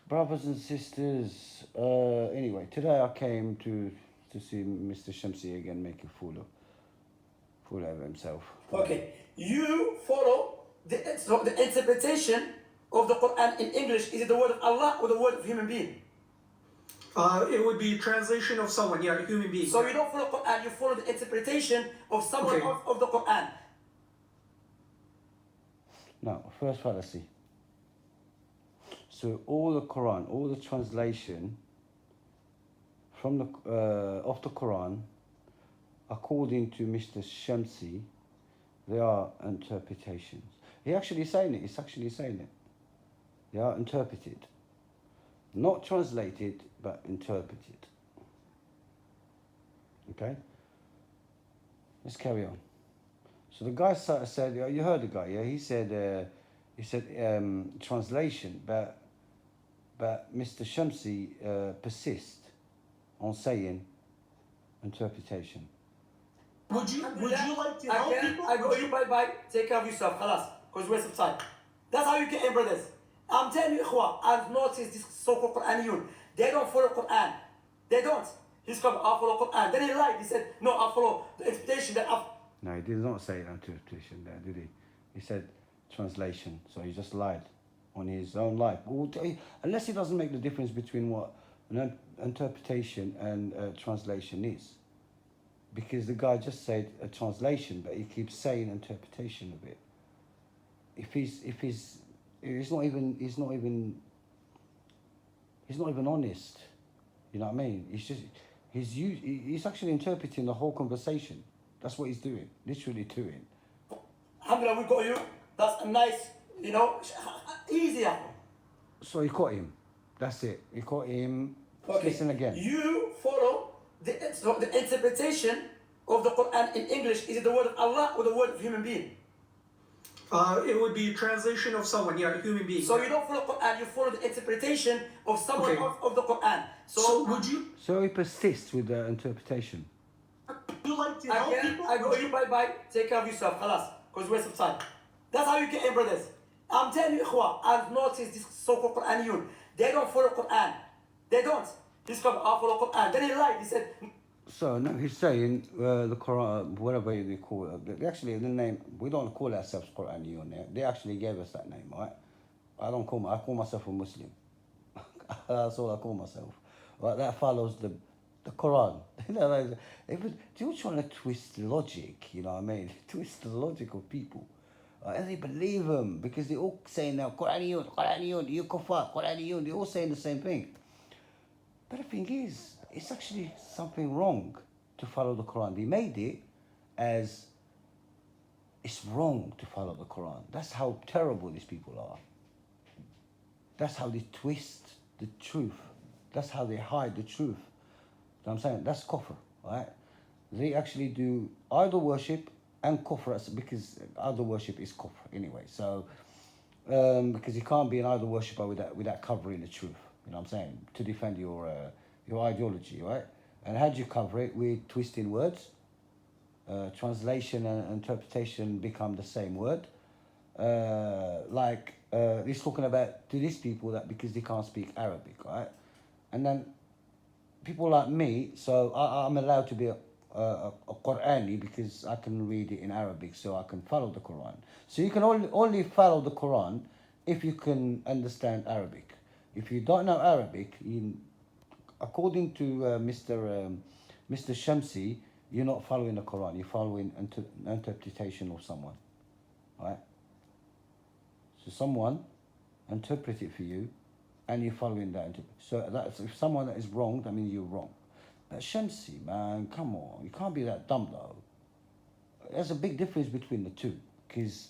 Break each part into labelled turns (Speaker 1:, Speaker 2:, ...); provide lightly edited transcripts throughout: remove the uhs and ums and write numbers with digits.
Speaker 1: Brothers and sisters, anyway, today I came to see Mr. Shamsi again make a fool of himself.
Speaker 2: Okay, you follow the interpretation of the Quran in English. Is it the word of Allah or the word of human being?
Speaker 3: It would be translation of someone, yeah, a human being.
Speaker 2: So you don't follow Quran, you follow the interpretation of someone
Speaker 3: Okay.
Speaker 2: of the Quran.
Speaker 1: Now, first fallacy. So all the Quran, all the translation from the of the Quran, according to Mr. Shamsi, they are interpretations. He's actually saying it. They are interpreted. Not translated, but interpreted. Okay? Let's carry on. So the guy said, you heard the guy, yeah? He said translation, but Mr. Shamsi persists on saying interpretation.
Speaker 3: Would you like to help people?
Speaker 2: I go, you bye, take care of yourself, khalas, because waste of time. That's how you get in, brothers. I'm telling you, ikhwa, I've noticed this so-called Quraniyun. They don't follow Quran. They don't. He's come, I follow Quran. Then he lied. He said, no, I follow the interpretation that I've...
Speaker 1: No, he did not say interpretation there, did he? He said translation. So he just lied on his own life. Unless he doesn't make the difference between what an interpretation and translation is. Because the guy just said a translation, but he keeps saying interpretation of it. He's not even honest. You know what I mean? He's actually interpreting the whole conversation. That's what he's doing, literally doing.
Speaker 2: Alhamdulillah, we got you. That's a nice, easier.
Speaker 1: So he caught him. That's it. He caught him.
Speaker 2: Okay.
Speaker 1: Listen again.
Speaker 2: You follow the interpretation of the Quran in English. Is it the word of Allah or the word of human being?
Speaker 3: It would be translation of someone, yeah, a human being.
Speaker 2: So you don't follow Quran, you follow the interpretation of someone
Speaker 3: Okay.
Speaker 2: of the Quran.
Speaker 3: So would you
Speaker 1: So he persists with the interpretation.
Speaker 3: like to help people?
Speaker 2: I go, you bye, take care of yourself, khalas, because waste of time. That's how you get in, brothers. I'm telling you, ikhwa, I've noticed this so-called Quraniyun. They don't follow Quran. They don't. He's come, I follow Quran. Then he lied. He said...
Speaker 1: So no, he's saying the Quran, whatever they call it. Actually, the name, we don't call ourselves Quraniyun. They actually gave us that name, right? I call myself a Muslim. That's all I call myself. Right? That follows the Quran. You're trying to twist logic, you know what I mean? Twist the logic of people. And they believe them because they're all saying now, Quraniyun, you kuffar, Quraniyun. They're all saying the same thing. But the thing is, it's actually something wrong to follow the Quran. They made it as it's wrong to follow the Quran. That's how terrible these people are. That's how they twist the truth. That's how they hide the truth. You know what I'm saying? That's kufr, right? They actually do idol worship and kufr, because idol worship is kufr anyway. So, because you can't be an idol worshipper without covering the truth. You know what I'm saying? To defend your ideology, right? And how do you cover it? With twisting words. Translation and interpretation become the same word. He's talking about to these people that because they can't speak Arabic, right? And then people like me, so I'm allowed to be a Qur'ani because I can read it in Arabic, so I can follow the Quran. So you can only follow the Quran if you can understand Arabic. If you don't know Arabic, according to Mr. Shamsi, you're not following the Quran. You're following interpretation of someone, right? So someone interpret it for you, and you're following that. So that's if someone that is wrong, that means you're wrong. But Shamsi, man, come on, you can't be that dumb though. There's a big difference between the two, because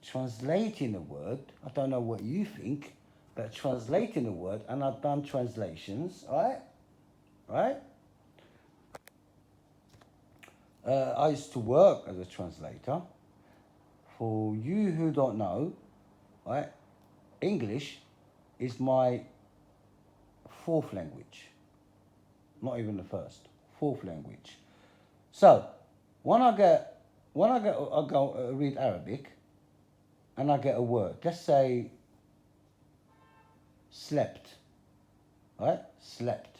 Speaker 1: translating a word, I don't know what you think, but translating a word, and I've done translations, right? I used to work as a translator. For you who don't know, right, English is my fourth language. Not even the first, fourth language. So when I go read Arabic, and I get a word. Let's say slept. Right? Slept.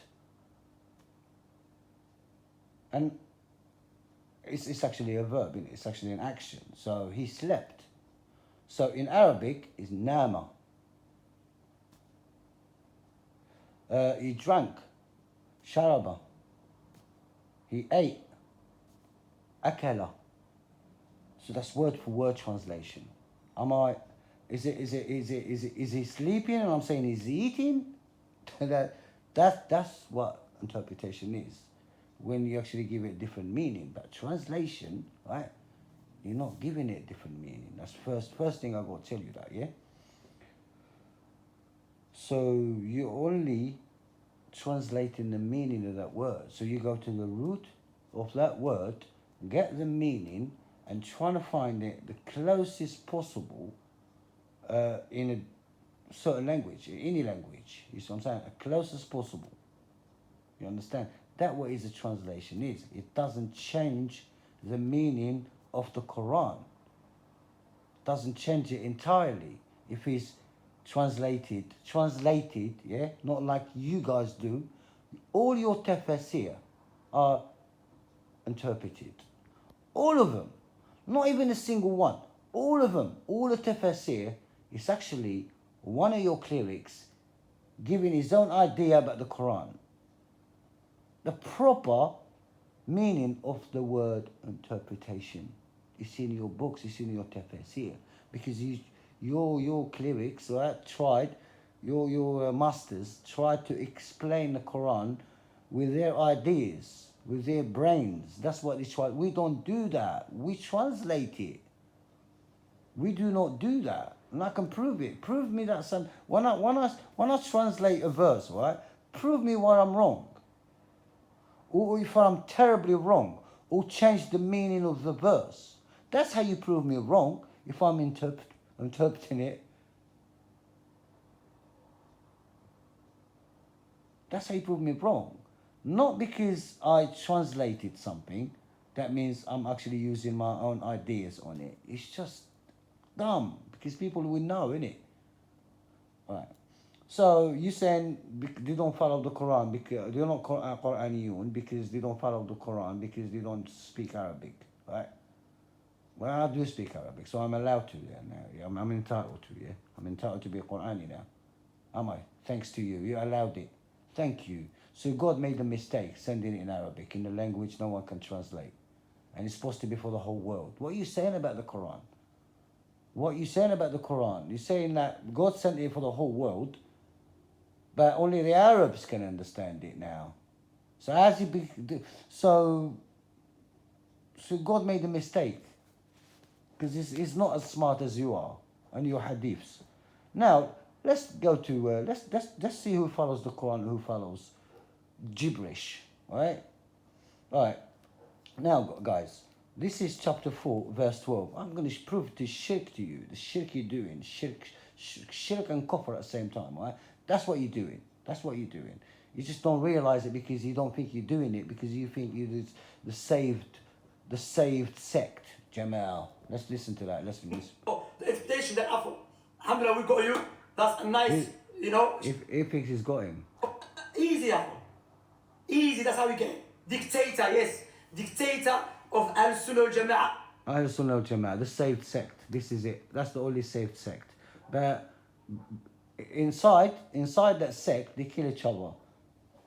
Speaker 1: And it's actually a verb, isn't it? It's actually an action. So he slept. So in Arabic, is nama. He drank. Sharaba. He ate. Akala. So that's word for word translation. Is he sleeping and I'm saying he's eating? That's what interpretation is. When you actually give it different meaning. But translation, right? You're not giving it different meaning. That's first thing I got to tell you that, yeah? So you're only translating the meaning of that word. So you go to the root of that word, get the meaning, and trying to find it the closest possible in a certain language, any language. You see what I'm saying? The closest possible. You understand? That what is a translation is. It doesn't change the meaning of the Quran. Doesn't change it entirely. If it's translated, yeah, not like you guys do. All your tafsir are interpreted. All of them. Not even a single one. All of them. All the tafsir is actually one of your clerics giving his own idea about the Quran. The proper meaning of the word interpretation is in your books, it's in your tafsir. Because your clerics, right, tried, your masters tried to explain the Quran with their ideas, with their brains. That's what they tried. We don't do that. We translate it. We do not do that. And I can prove it. Prove me that when I translate a verse, right, prove me where I'm wrong. Or if I'm terribly wrong, or change the meaning of the verse. That's how you prove me wrong, if I'm interpreting it. That's how you prove me wrong. Not because I translated something, that means I'm actually using my own ideas on it. It's just dumb, because people will know, innit? Right. So you're saying they don't follow the Quran because they're not Quraniyun because they don't follow the Quran because they don't speak Arabic, right? Well, I do speak Arabic, so I'm allowed to now. I'm entitled to, yeah? I'm entitled to be a Qurani now. Am I? Thanks to you. You allowed it. Thank you. So God made a mistake sending it in Arabic, in the language no one can translate. And it's supposed to be for the whole world. What are you saying about the Quran? What are you saying about the Quran? You're saying that God sent it for the whole world, but only the Arabs can understand it now. So so God made a mistake because he's not as smart as you are and your hadiths. Now let's go to let's see who follows the Quran and who follows gibberish. All right. Now guys, this is chapter 4 verse 12. I'm going to prove the shirk to you. The shirk you're doing, shirk and kufr at the same time. Right? That's what you're doing. That's what you're doing. You just don't realize it because you don't think you're doing it because you think you're the saved sect. Jamal, let's listen to that. Let's listen.
Speaker 2: Oh, the invitation that Apple. Alhamdulillah, we got you. That's a nice,
Speaker 1: If he thinks he's got him.
Speaker 2: Easy, Apple. Easy, that's how we get it. Dictator, yes. Dictator of Al-Sunnah al-Jama'ah.
Speaker 1: Al-Sunnah al-Jama'ah, the saved sect. This is it. That's the only saved sect. But inside that sect, they kill each other.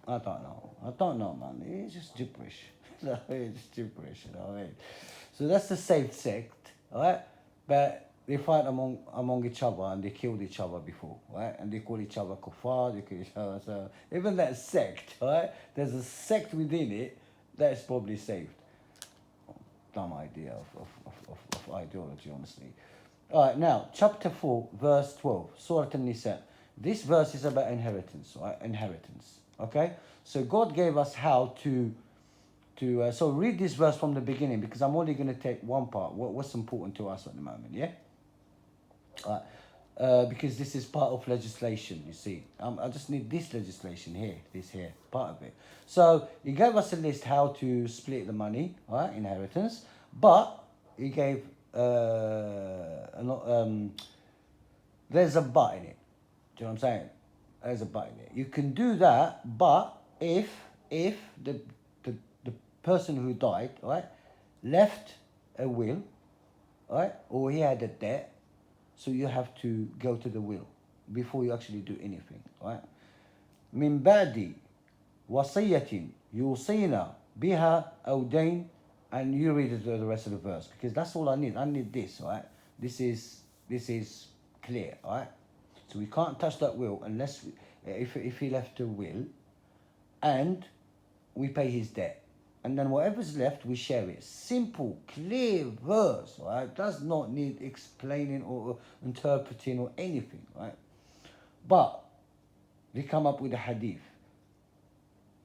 Speaker 1: I don't know, man. It's just gibberish. It's just gibberish, you know what I mean? So that's the saved sect, right? But they fight among each other and they killed each other before, right? And they call each other kuffar, they call each other. So even that sect, right? There's a sect within it that is probably saved. Dumb idea of ideology, honestly. All right, now, chapter 4, verse 12, Surah An-Nisa. This verse is about inheritance, right? Inheritance, okay? So God gave us how to so read this verse from the beginning because I'm only going to take one part, what's important to us at the moment, yeah? Because this is part of legislation, you see. I just need this legislation here, this here, part of it. So he gave us a list how to split the money, right, inheritance, but he gave, there's a but in it. Do you know what I'm saying? There's a but in it. You can do that, but if the person who died, right, left a will, right, or he had a debt, so you have to go to the will before you actually do anything, right? من بعد وصية يوصينا بها أو دين, and you read the rest of the verse because that's all I need. I need this, right? This is clear, right? So we can't touch that will unless if he left a will, and we pay his debt, and then whatever's left we share it. Simple, clear verse, right? Does not need explaining or interpreting or anything, right? But they come up with a hadith,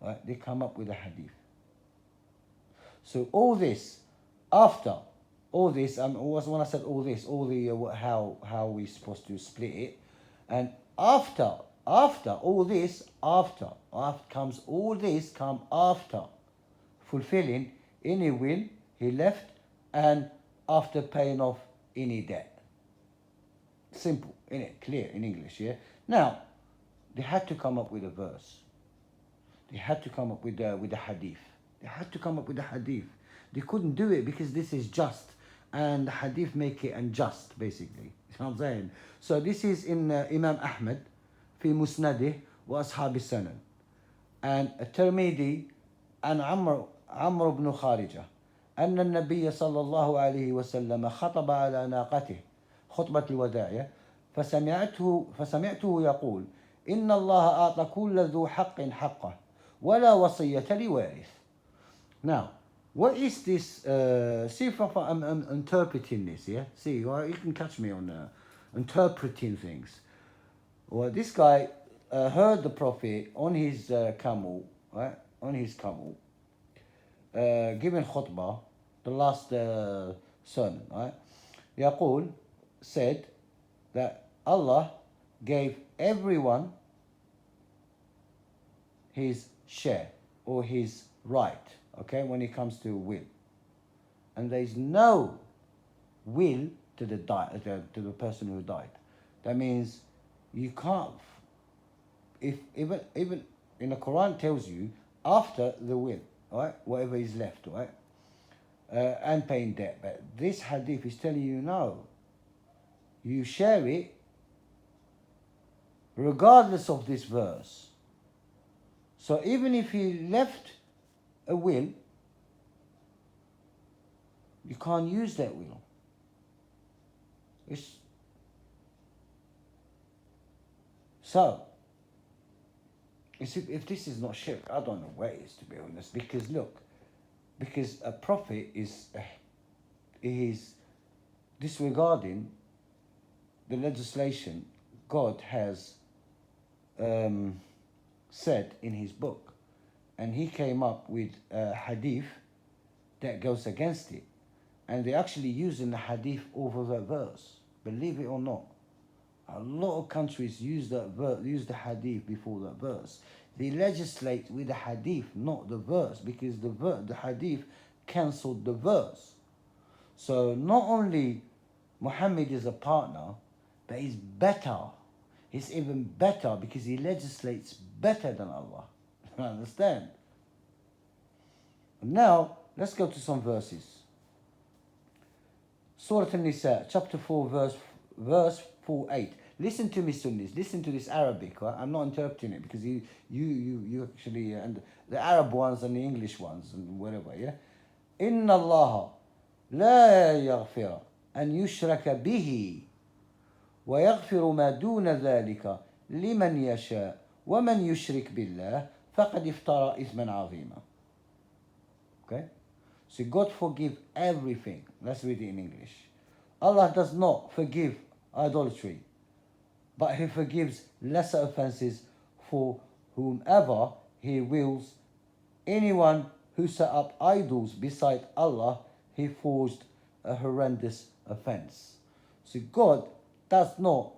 Speaker 1: right? They come up with a hadith. So all this, after all this, when I said all this, all the how we supposed to split it, and after all this, after comes all this come after fulfilling any will he left, and after paying off any debt. Simple, innit? Clear in English, yeah? Now, they had to come up with a verse. They had to come up with the hadith. They had to come up with the hadith. They couldn't do it because this is just, and the hadith make it unjust, basically. You know what I'm saying? So this is in Imam Ahmad, في مسنده وأصحاب السنن, and الترمذي عن عمرو بن خارجة أن النبي صلى الله عليه وسلم خطب على ناقته خطبة الوداع فسمعته يقول إن الله أعطى كل ذو حق حقه ولا وصية لوارث. Now, what is this? See if I'm interpreting this, yeah? See, well, you can catch me on interpreting things. Well, this guy heard the Prophet on his camel, right? On his camel, giving khutbah, the last sermon, right? Yaqul said that Allah gave everyone his share or his right, okay, when it comes to will, and there is no will to the person who died. That means you can't. If even in the Quran tells you after the will, right, whatever is left, right, and paying debt, but this hadith is telling you no. You share it regardless of this verse. So even if he left a will, you can't use that will. So, if this is not shirk, I don't know what it is, to be honest. Because look, because a prophet is disregarding the legislation God has said in his book, and he came up with a hadith that goes against it, and they're actually using the hadith over that verse. Believe it or not, a lot of countries use the hadith before that verse. They legislate with the hadith, not the verse, because the hadith cancelled the verse. So not only Muhammad is a partner, but he's better. He's even better because he legislates better than Allah. You understand? Now, let's go to some verses. Surah An-Nisa, chapter 4, verse 48. Listen to me, Sunnis. Listen to this Arabic. Right? I'm not interpreting it because you actually, and the Arab ones and the English ones and whatever, yeah? إِنَّ اللَّهَ لَا يَغْفِرَ أَنْ يُشْرَكَ بِهِ وَيَغْفِرُ مَا دُونَ ذَلِكَ لِمَنْ يَشَاءُ وَمَنْ يُشْرِكْ بِاللَّهِ فَقَدْ اِفْتَرَى إِثْمًا عَظِيمًا. Okay? So God forgive everything. Let's read it in English. Allah does not forgive idolatry, but He forgives lesser offenses for whomever He wills. Anyone who set up idols beside Allah, he forged a horrendous offense. So God does not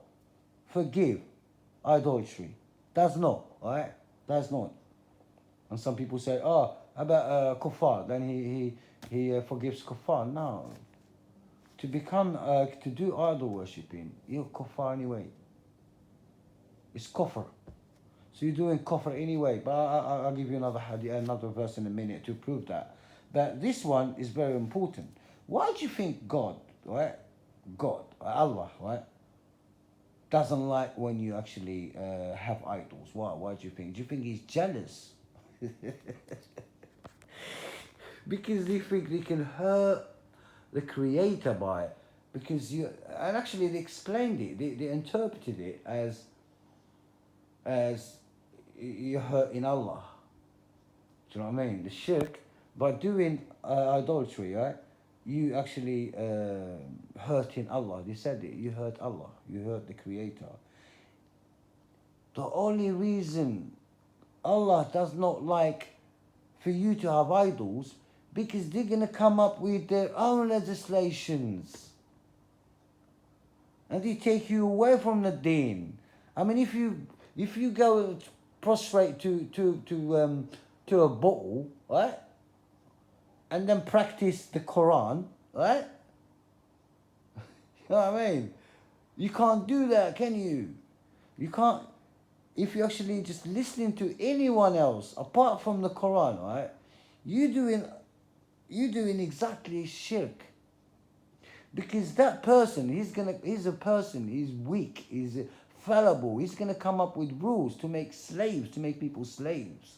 Speaker 1: forgive idolatry. Does not, right? Does not. And some people say, oh, about kuffar, then he forgives kuffar. No. To become, to do idol worshipping, you're kuffar anyway. It's kufr. So you're doing kufr anyway. But I'll give you another hadith, another verse in a minute to prove that. But this one is very important. Why do you think God, right? God, Allah, right? Doesn't like when you actually have idols. Why? Why do you think? Do you think he's jealous? Because they think they can hurt the creator by it. Because you, and actually they explained it, they interpreted it as you're hurting Allah. Do you know what I mean? The shirk, by doing idolatry, right? You actually hurting Allah. They said it. You hurt Allah. You hurt the Creator. The only reason Allah does not like for you to have idols, because they're gonna come up with their own legislations, and they take you away from the Deen. I mean, if you go prostrate to a bottle, right? And then practice the Quran, right? You know what I mean? You can't do that, can you? You can't. If you're actually just listening to anyone else apart from the Quran, right? You're doing exactly shirk. Because that person, he's a person, he's weak, he's fallible. He's gonna come up with rules to make people slaves.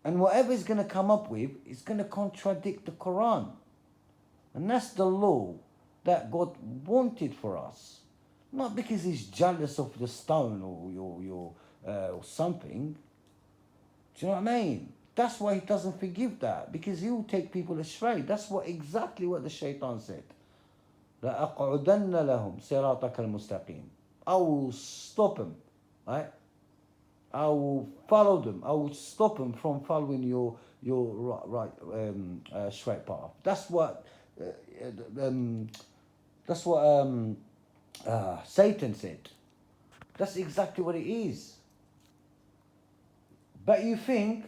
Speaker 1: And whatever he's going to come up with is going to contradict the Quran. And that's the law that God wanted for us. Not because he's jealous of the stone or something. Do you know what I mean? That's why he doesn't forgive that. Because he will take people astray. That's exactly what the shaitan said. لَأَقْعُدَنَّ لَهُمْ صِرَاطَكَ الْمُسْتَقِيمِ. I will stop them. Right? I will follow them. I will stop them from following your straight path. That's what Satan said. That's exactly what it is. But you think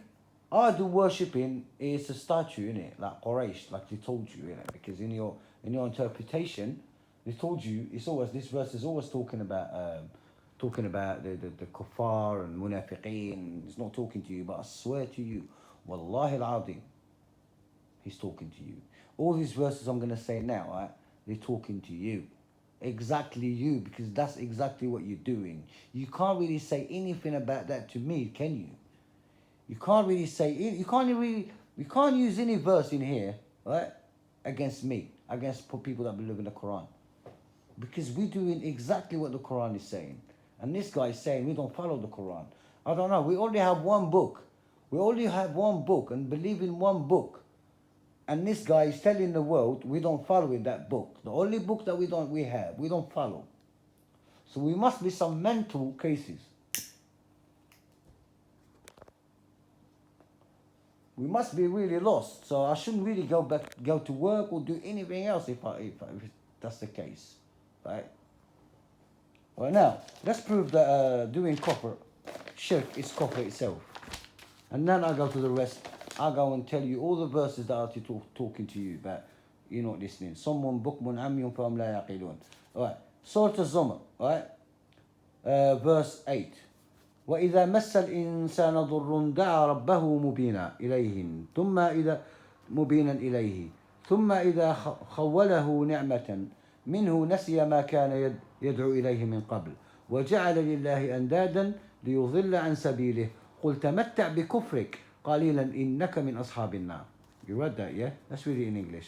Speaker 1: idol worshipping is a statue, innit? Like Quraysh, like they told you, innit? Because in your interpretation, they told you this verse is always talking about the kuffar and munafiqeen. He's not talking to you, but I swear to you, wallahi al-azim, he's talking to you. All these verses I'm going to say now, right, they're talking to you. Exactly you, because that's exactly what you're doing. You can't really say anything about that to me, can you? You can't really say, you can't use any verse in here, right, against me, against people that believe in the Quran. Because we're doing exactly what the Quran is saying. And this guy is saying we don't follow the Quran. I don't know. We only have one book. We only have one book and believe in one book. And this guy is telling the world we don't follow in that book. The only book that we don't follow. So we must be some mental cases. We must be really lost. So I shouldn't really go to work or do anything else if that's the case, right? Well, now, let's prove that doing shirk is kufr itself. And then I'll go to the rest. I'll go and tell you all the verses that are talking to you, but you're not listening. Someone bukmun amyun fahum la yaqilun. Alright, Surah Az-Zumar, alright? Verse 8. وإذا مس الإنسان ضر دعا ربه مبينا إليه ثم إذا خوله نعمة منه نسي ما كان يدعو إليه من قبل وجعل لله أندادا ليضل عن سبيله قل تمتع بكفرك قليلا إنك من أصحاب النار. You read that, yeah? Let's read it in English.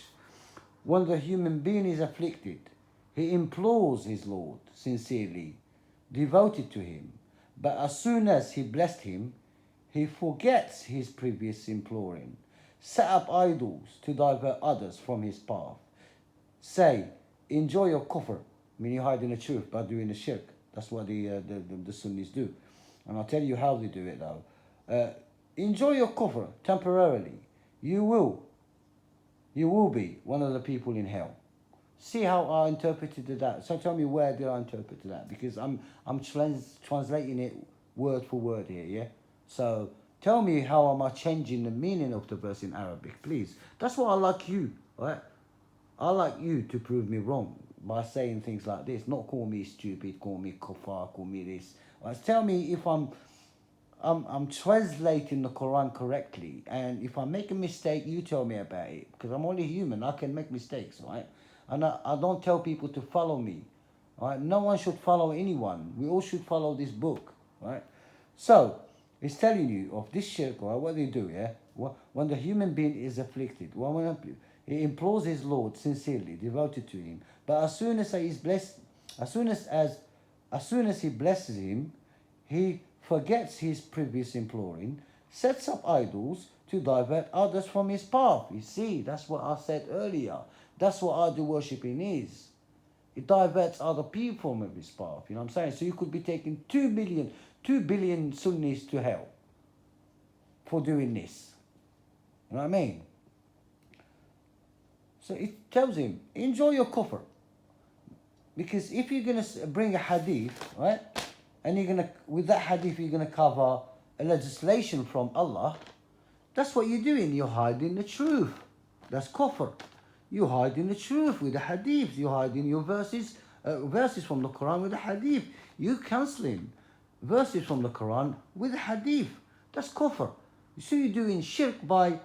Speaker 1: When the human being is afflicted, he implores his Lord sincerely, devoted to him. But as soon as he blessed him, he forgets his previous imploring, set up idols to divert others from his path. Say, enjoy your kufr, meaning hiding the truth by doing the shirk. That's what the Sunnis do. And I'll tell you how they do it though. Enjoy your kufr temporarily. You will be one of the people in hell. See how I interpreted that. So tell me, where did I interpret that? Because I'm translating it word for word here, yeah? So tell me, how am I changing the meaning of the verse in Arabic, please? That's what I like you, right? I like you to prove me wrong. by saying things like this. Not call me stupid, call me kuffar, call me this. Tell me if I'm translating the Quran correctly, and if I make a mistake, you tell me about it, because I'm only human. I can make mistakes, right? And I don't tell people to follow me, right? No one should follow anyone. We all should follow this book, right? So it's telling you of this shirk, right? What they do, yeah? When the human being is afflicted, when he implores his Lord sincerely, devoted to him, but as soon as he's blessed, as soon as he blesses him, he forgets his previous imploring, sets up idols to divert others from his path. You see, that's what I said earlier. That's what idol worshipping is. It diverts other people from his path. You know what I'm saying? So you could be taking 2 billion Sunnis to hell for doing this. You know what I mean? So it tells him, enjoy your kufr. Because if you're going to bring a hadith, right? And you're going to, with that hadith, you're going to cover a legislation from Allah. That's what you're doing. You're hiding the truth. That's kufr. You're hiding the truth with the hadith. You're hiding your verses from the Quran with the hadith. You're cancelling verses from the Quran with the hadith. That's kufr. So you're doing shirk by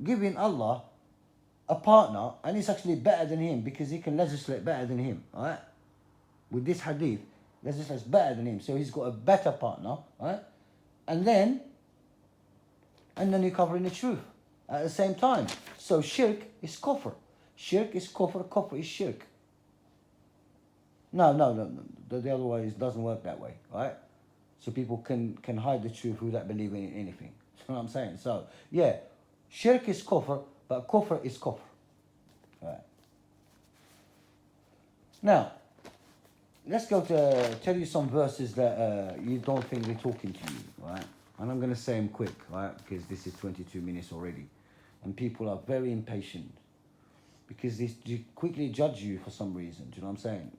Speaker 1: giving Allah a partner, and it's actually better than him because he can legislate better than him, right? With this hadith, legislates better than him, so he's got a better partner, right? And then you're covering the truth at the same time. So shirk is kufr. Shirk is kufr, kufr is shirk. No. The other way doesn't work that way, right? So people can hide the truth without believing in anything. That's what I'm saying. So, yeah, shirk is kufr, but kufr is kufr. Right. Now, let's go to tell you some verses that you don't think they're talking to you, right? And I'm going to say them quick, right? Because this is 22 minutes already. And people are very impatient. Because they quickly judge you for some reason. Do you know what I'm saying?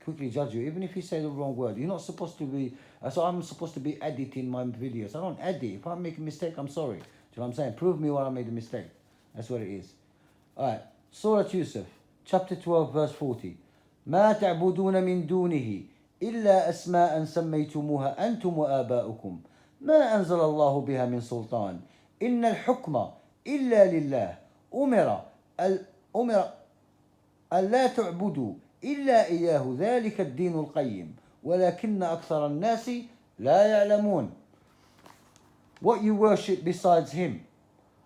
Speaker 1: Quickly judge you, even if you say the wrong word. You're not supposed to be, so I'm supposed to be editing my videos. I don't edit. If I make a mistake, I'm sorry. Do you know what I'm saying? Prove me where I made a mistake. That's what it is. Alright, Surah Yusuf, chapter 12, verse 40. ما تعبدون من دونه إلا أسماء سميتموها أنتم وآباؤكم ما أنزل الله بها من سلطان إن الحكم إلا لله أمر ألا تعبدوا إلا إياه ذلك الدين القيم ولكن أكثر الناس لا يعلمون. What you worship besides him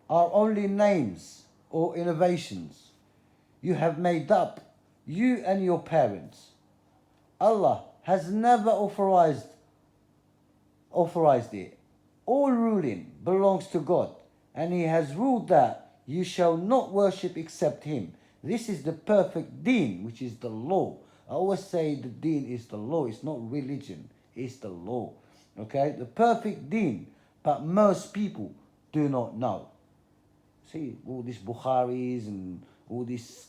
Speaker 1: are only names or innovations you have made up, you and your parents. Allah has never authorized it. All ruling belongs to God, and he has ruled that you shall not worship except him. This is the perfect deen, which is the law. I always say the deen is the law. It's not religion. It's the law. Okay? The perfect deen. But most people do not know. See, all these Bukharis and all this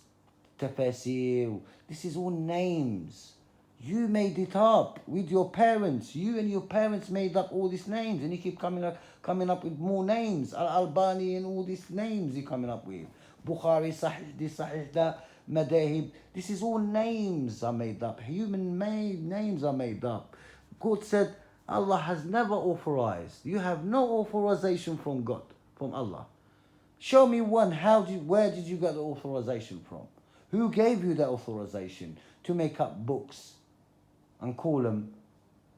Speaker 1: tafsir, this is all names. You made it up with your parents. You and your parents made up all these names, and you keep coming up with more names. Al-Albani and all these names you're coming up with. Bukhari, Sahih, this, Sahih, that, Madahib. This is all names are made up. Human-made names are made up. God said, Allah has never authorized. You have no authorization from God, from Allah. Show me one. Where did you get the authorization from? Who gave you that authorization to make up books and call them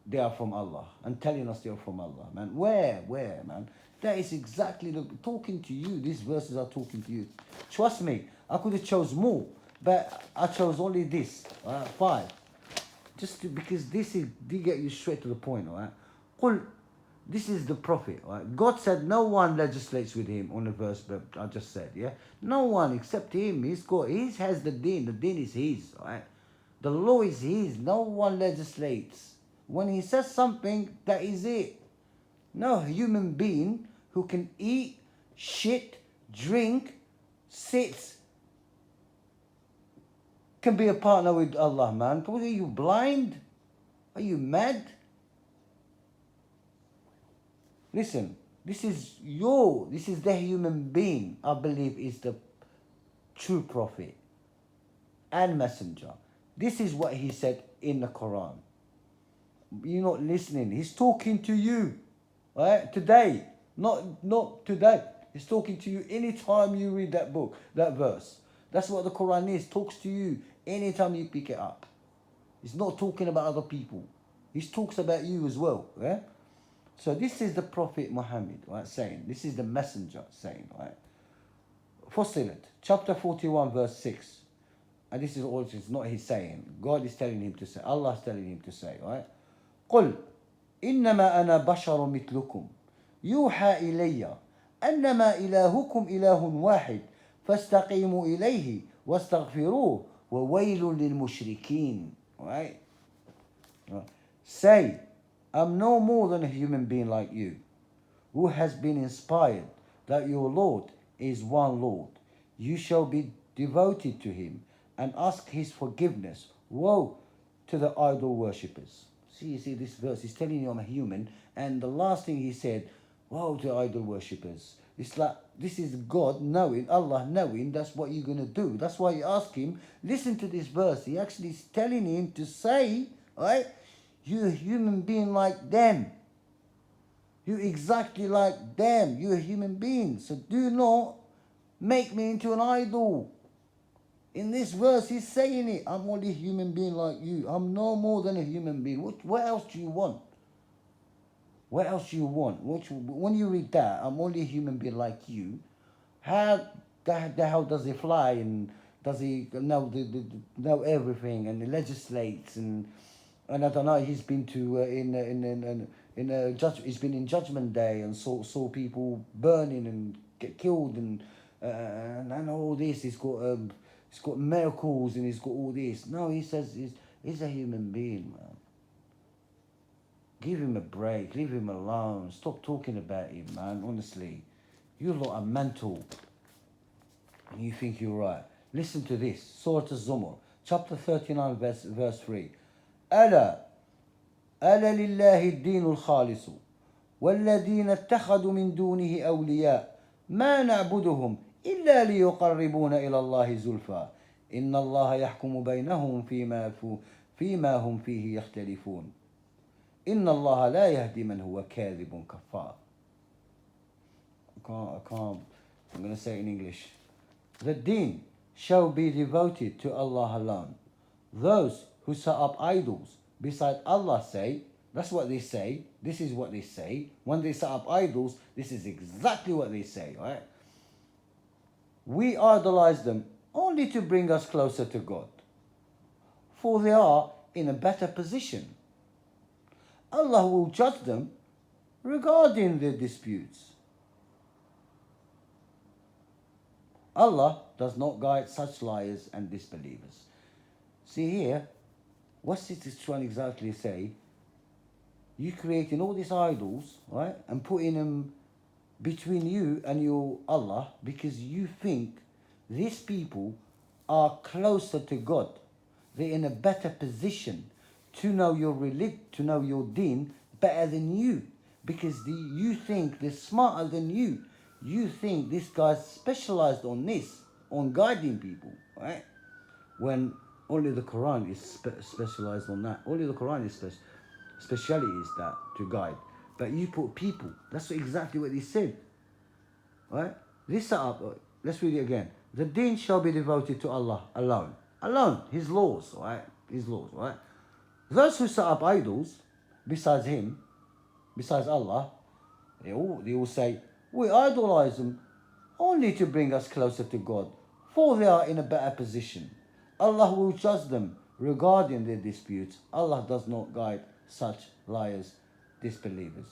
Speaker 1: they are from Allah and telling us they are from Allah, man? Where, man? That is exactly talking to you. These verses are talking to you. Trust me, I could have chose more, but I chose only this, 5. Because this is, they get you straight to the point, all right? قل, this is the Prophet, right? God said no one legislates with him on the verse that I just said, yeah? No one except him. He's God. He has the deen. The deen is his, right? The law is his. No one legislates. When he says something, that is it. No human being who can eat, shit, drink, sit, can be a partner with Allah, man. Are you blind? Are you mad? Listen, this is the human being I believe is the true prophet and messenger. This is what he said in the Quran. You're not listening. He's talking to you, right? Today, not today. He's talking to you anytime you read that book, that verse. That's what the Quran is. Talks to you anytime you pick it up. He's not talking about other people. He talks about you as well, yeah? So this is the Prophet Muhammad, right, saying. This is the messenger saying, right? Fussilat, chapter 41, verse 6. And this is also, it's not his saying. God is telling him to say. Allah is telling him to say, right? قل إنما أنا بشر مثلكم يوحى إلي أنما إلهكم إله واحد فاستقيموا إليه واستغفروه وويل للمشركين. Right? Say, I'm no more than a human being like you, who has been inspired that your Lord is one Lord. You shall be devoted to him and ask his forgiveness. Woe to the idol worshippers. See this verse, he's telling you I'm a human, and the last thing he said, woe to idol worshippers. It's like, this is God knowing, Allah knowing that's what you're going to do. That's why you ask him, listen to this verse. He actually is telling him to say, right, you're a human being like them. You're exactly like them. You're a human being. So do not make me into an idol. In this verse, he's saying it. I'm only a human being like you. I'm no more than a human being. What else do you want? What else do you want? When you read that, I'm only a human being like you. How the hell does he fly, and does he know everything, and he legislates, and I don't know. He's been to he's been in Judgment Day and saw people burning and get killed, and all this. He's got miracles, and he's got all this. No, he says he's a human being, man. Give him a break. Leave him alone. Stop talking about him, man. Honestly, you lot are mental. And you think you're right. Listen to this. Surah Az-Zumar, chapter 39, verse 3. ألا لله الدين الخالص والذين اتخذوا من دونه أولياء ما نعبدهم إلا ليقربون إلى الله زلفى إن الله يحكم بينهم فيما هم فيه يختلفون إن الله لا يهدي من هو كاذب كفار. I can't. I'm going to say it in English. The deen shall be devoted to Allah alone. Those who set up idols beside Allah say, that's what they say, this is what they say. When they set up idols, this is exactly what they say, right? We idolize them only to bring us closer to God, for they are in a better position. Allah will judge them regarding their disputes. Allah does not guide such liars and disbelievers. See here, what's it trying to exactly say? You creating all these idols, right, and putting them between you and your Allah because you think these people are closer to God. They're in a better position to know your religion, to know your deen better than you, because you think they're smarter than you. You think this guy's specialized on this, on guiding people, right? When only the Quran is specialized on that. Only the Quran is speciality is that, to guide. But you put people. That's exactly what he said, right? This set up. Let's read it again. The deen shall be devoted to Allah alone. Alone. His laws, right? His laws, right? Those who set up idols besides him, besides Allah, they all say, we idolize them only to bring us closer to God, for they are in a better position. Allah will judge them regarding their disputes. Allah does not guide such liars, disbelievers.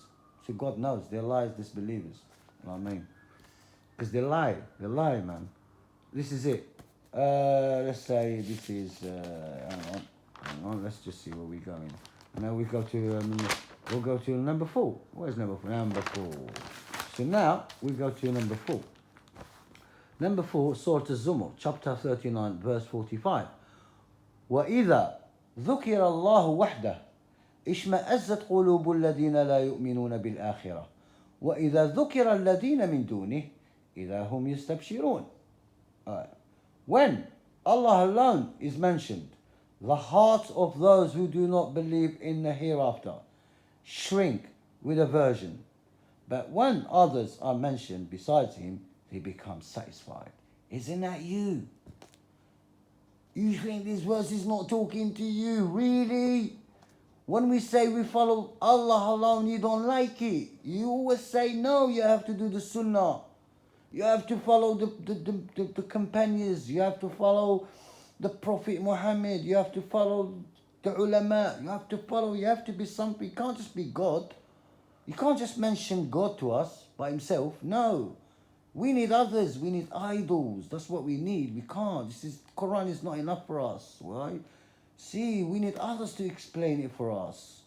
Speaker 1: So God knows they're liars, disbelievers. You know what I mean? Because they lie, man. This is it. Let's say this is, hang on, let's just see where we're going. Now we go to, we'll go to number 4. Where's number 4? Number 4. So now we go to number 4. Number 4, Surah Az-Zumar, chapter 39, verse 45. وَإِذَا ذُكِرَ اللَّهُ وَحْدَهُ اشْمَأَزَّتْ قُلُوبُ الَّذِينَ لَا يُؤْمِنُونَ بِالْآخِرَةِ وَإِذَا ذُكِرَ الَّذِينَ مِن دُونِهِ إِذَا هُمْ يَسْتَبْشِرُونَ. When Allah alone is mentioned, The hearts of those who do not believe in the hereafter shrink with aversion. But when others are mentioned besides him, they become satisfied. Isn't that you? You think this verse is not talking to you? Really? When we say we follow Allah alone, you don't like it. You always say no, you have to do the sunnah. You have to follow the companions. You have to follow the Prophet Muhammad. You have to follow the ulama. You have to be something. You can't just be God. You can't just mention God to us by himself. No. We need others. We need idols. That's what we need. We can't. Quran is not enough for us, right? See, we need others to explain it for us.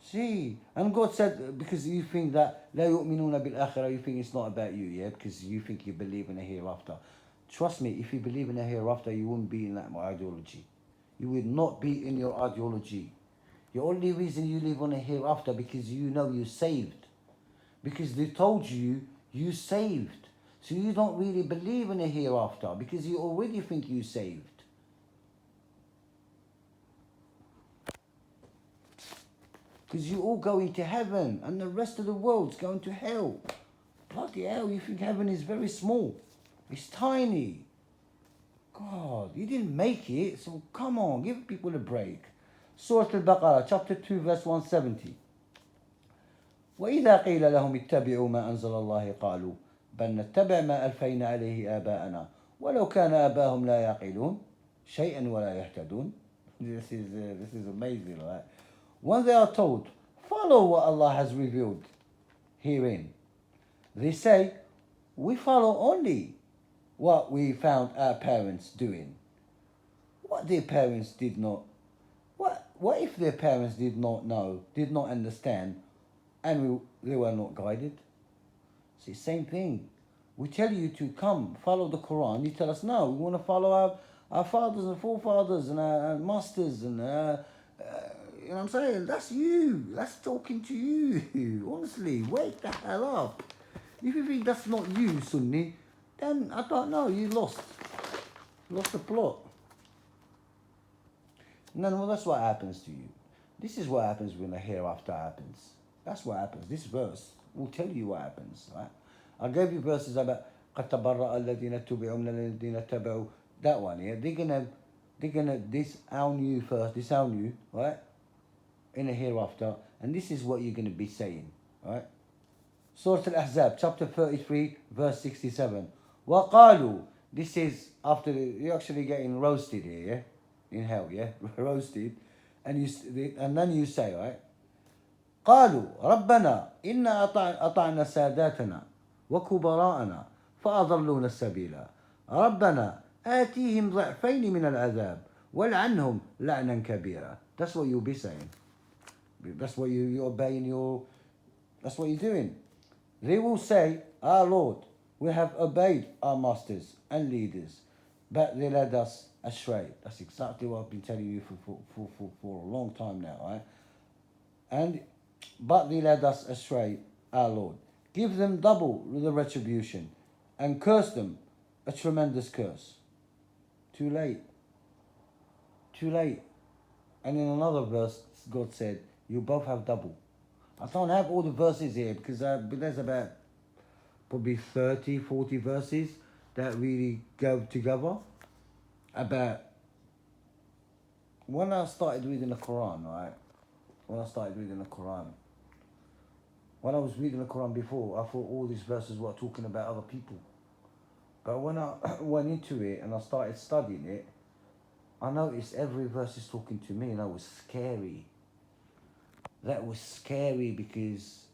Speaker 1: See, and God said, because you think that لا يؤمنون بالآخرة, you think it's not about you, yeah? Because you think you believe in a hereafter. Trust me, if you believe in a hereafter, you wouldn't be in that ideology. You would not be in your ideology. The only reason you live on a hereafter because you know you're saved. Because they told you you saved. So you don't really believe in a hereafter because you already think you saved. Because you all go into heaven and the rest of the world's going to hell. Bloody hell, you think heaven is very small. It's tiny. God, you didn't make it, so come on, give people a break. Surah Al-Baqarah, chapter 2, verse 170. وإذا قيل لهم اتبعوا ما أنزل الله قالوا بل نتبع ما ألفينا عليه آباءنا ولو كان آباءهم لا يعقلون شيئا ولا يهتدون. This is amazing, right? When they are told, follow what Allah has revealed herein, they say, we follow only what we found our parents doing. What their parents did not, what if their parents did not know, did not understand, and they were not guided? See, same thing. We tell you to come, follow the Quran. You tell us, no, we want to follow our fathers and forefathers and our masters and you know what I'm saying? That's you. That's talking to you. Honestly, wake the hell up. If you think that's not you, Sunni, then I don't know. You lost the plot. And then, well, that's what happens to you. This is what happens when the hereafter happens. That's what happens. This verse will tell you what happens, right? I gave you verses about قَدْ تَبَرَّأَ الَّذِينَ اتُّبِعُوا مِنَ الَّذِينَ اتَّبَعُوا. That one, yeah. They're gonna this our new first, this our new, right? In the hereafter, and this is what you're gonna be saying, right? Surah Al-Ahzab, chapter 33, verse 67. وَقَالُوا. This is after you're actually getting roasted here, yeah? In hell, yeah? Roasted. And then you say, right? قالوا ربنا إنا أطعنا ساداتنا وكبراءنا فأضلونا السبيل ربنا آتيهم ضعفين من العذاب والعنهم لعنا كبيرا. That's what you'll be saying. That's what you're obeying that's what you're doing. They will say, our Lord, we have obeyed our masters and leaders, but they led us astray. That's exactly what I've been telling you for a long time now, right? But they led us astray, our Lord. Give them double the retribution and curse them a tremendous curse. Too late. Too late. And in another verse, God said, you both have double. I don't have all the verses here because there's about probably 30, 40 verses that really go together. About when I started reading the Quran, right? When I was reading the Quran before, I thought all these verses were talking about other people. But when I went into it and I started studying it, I noticed every verse is talking to me, and that was scary. That was scary because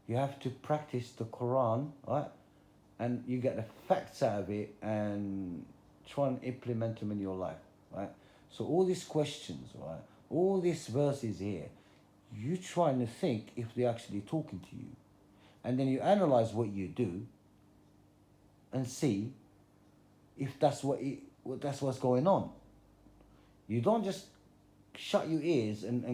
Speaker 1: you have to practice the Quran, right? And you get the facts out of it and try and implement them in your life, right? So all these questions, right? All these verses here, you trying to think if they're actually talking to you. And then you analyze what you do and see if that's what's going on. You don't just shut your ears and